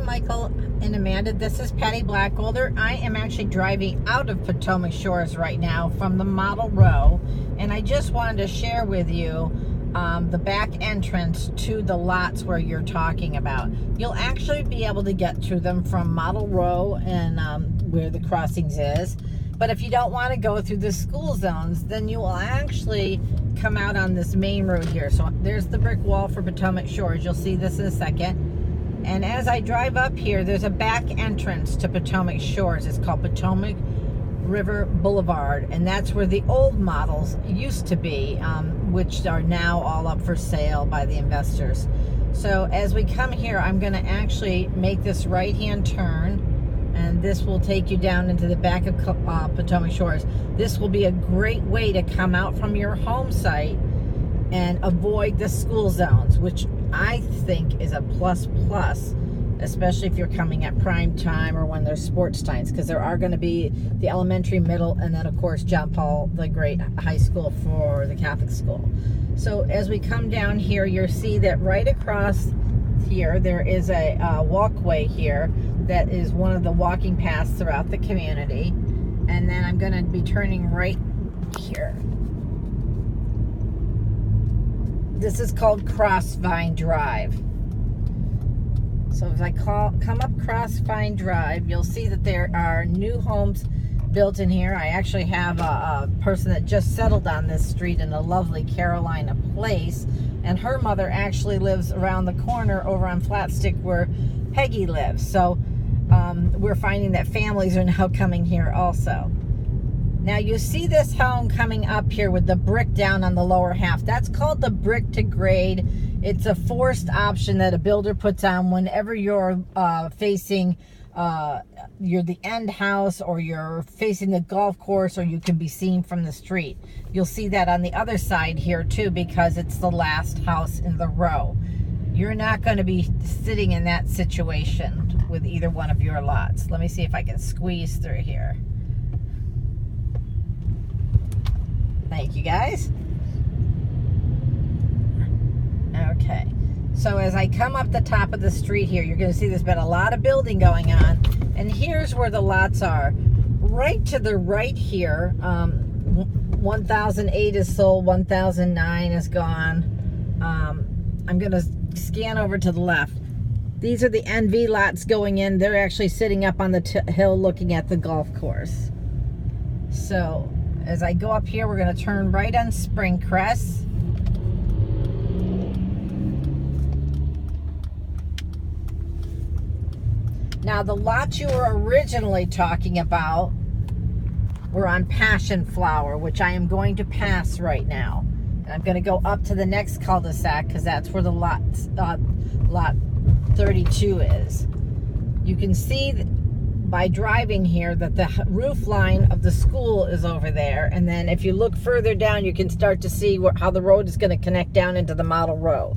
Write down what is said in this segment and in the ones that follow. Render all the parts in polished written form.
Michael and Amanda. This is Patty Blackwolder. I am actually driving out of Potomac Shores right now from the Model Row, and I just wanted to share with you the back entrance to the lots where you're talking about. You'll actually be able to get to them from Model Row and where the crossings is. But if you don't want to go through the school zones, then you will actually come out on this main road here. So there's the brick wall for Potomac Shores. You'll see this in a second. And as I drive up here, there's a back entrance to Potomac Shores. It's called Potomac River Boulevard, and that's where the old models used to be, which are now all up for sale by the investors. So as we come here, I'm going to actually make this right-hand turn, and this will take you down into the back of Potomac Shores. This will be a great way to come out from your home site and avoid the school zones, which I think is a plus, especially if you're coming at prime time or when there's sports times, because there are going to be the elementary, middle, and then of course John Paul the Great High School for the Catholic school. So as we come down here, you'll see that right across here there is a walkway here that is one of the walking paths throughout the community. And then I'm going to be turning right here. This is called Crossvine Drive. So as I come up Crossvine Drive, you'll see that there are new homes built in here. I actually have a person that just settled on this street in a lovely Carolina place, and her mother actually lives around the corner over on Flatstick where Peggy lives. So we're finding that families are now coming here also. Now you see this home coming up here with the brick down on the lower half. That's called the brick to grade. It's a forced option that a builder puts on whenever you're facing you're the end house, or you're facing the golf course, or you can be seen from the street. You'll see that on the other side here too, because it's the last house in the row. You're not going to be sitting in that situation with either one of your lots. Let me see if I can squeeze through here. Thank you, guys. Okay, so as I come up the top of the street here, you're going to see there's been a lot of building going on, and here's where the lots are. Right to the right here, 1008 is sold, 1009 is gone. I'm going to scan over to the left. These are the NV lots going in. They're actually sitting up on the hill looking at the golf course. So as I go up here, we're going to turn right on Springcrest. Now, the lots you were originally talking about were on Passion Flower, which I am going to pass right now. And I'm going to go up to the next cul-de-sac, because that's where the lot 32 is. You can see by driving here that the roof line of the school is over there, and then if you look further down, you can start to see how the road is going to connect down into the Model Row.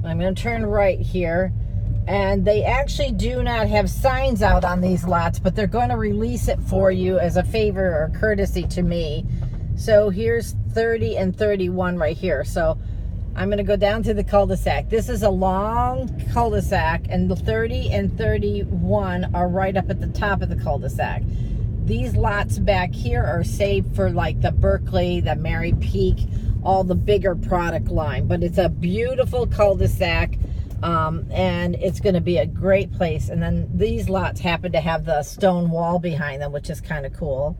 I'm going to turn right here, and they actually do not have signs out on these lots, but they're going to release it for you as a favor or courtesy to me. So here's 30 and 31 right here. So I'm going to go down to the cul-de-sac. This is a long cul-de-sac, and the 30 and 31 are right up at the top of the cul-de-sac. These lots back here are saved for like the Berkeley, the Mary Peak, all the bigger product line. But it's a beautiful cul-de-sac, and it's going to be a great place. And then these lots happen to have the stone wall behind them, which is kind of cool.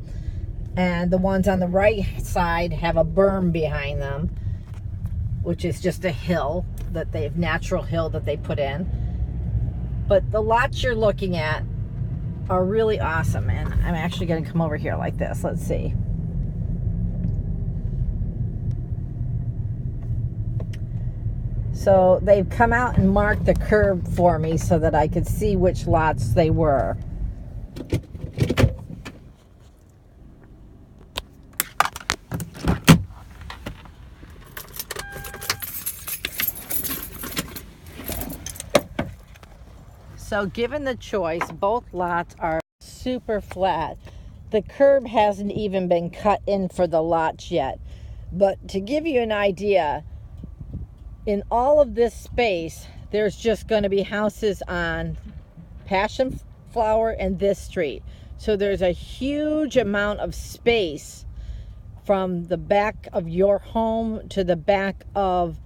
And the ones on the right side have a berm behind them, which is just a hill that they've, natural hill that they put in. But the lots you're looking at are really awesome. And I'm actually going to come over here like this. Let's see. So they've come out and marked the curb for me so that I could see which lots they were. So given the choice, both lots are super flat. The curb hasn't even been cut in for the lots yet. But to give you an idea, in all of this space, there's just going to be houses on Passion Flower, and this street. So there's a huge amount of space from the back of your home to the back of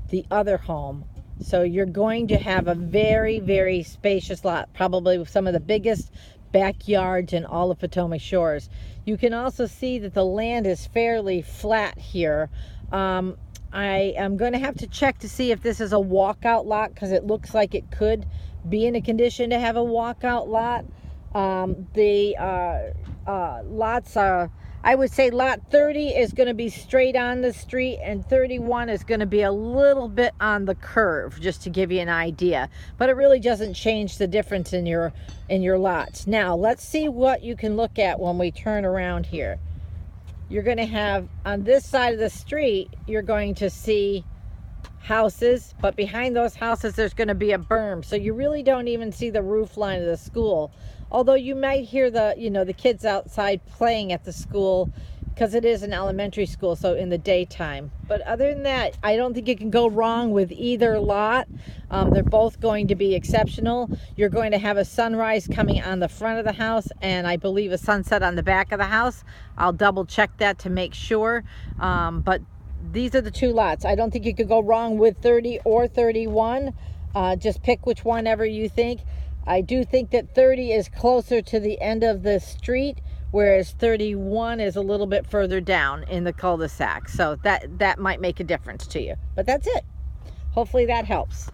the other home. So you're going to have a very, very spacious lot, probably with some of the biggest backyards in all of Potomac Shores. You can also see that the land is fairly flat here. I am going to have to check to see if this is a walkout lot, because it looks like it could be in a condition to have a walkout lot. Lots are, I would say lot 30 is going to be straight on the street, and 31 is going to be a little bit on the curve, just to give you an idea. But it really doesn't change the difference in your lots. Now, let's see what you can look at when we turn around here. You're going to have, on this side of the street, you're going to see houses, but behind those houses there's going to be a berm, so you really don't even see the roof line of the school. Although you might hear the kids outside playing at the school, because it is an elementary school, so in the daytime. But other than that, I don't think you can go wrong with either lot. They're both going to be exceptional. You're going to have a sunrise coming on the front of the house, and I believe a sunset on the back of the house. I'll double check that to make sure. But these are the two lots. I don't think you could go wrong with 30 or 31. Just pick which one ever you think. I do think that 30 is closer to the end of the street, whereas 31 is a little bit further down in the cul-de-sac. So that might make a difference to you. But that's it. Hopefully that helps.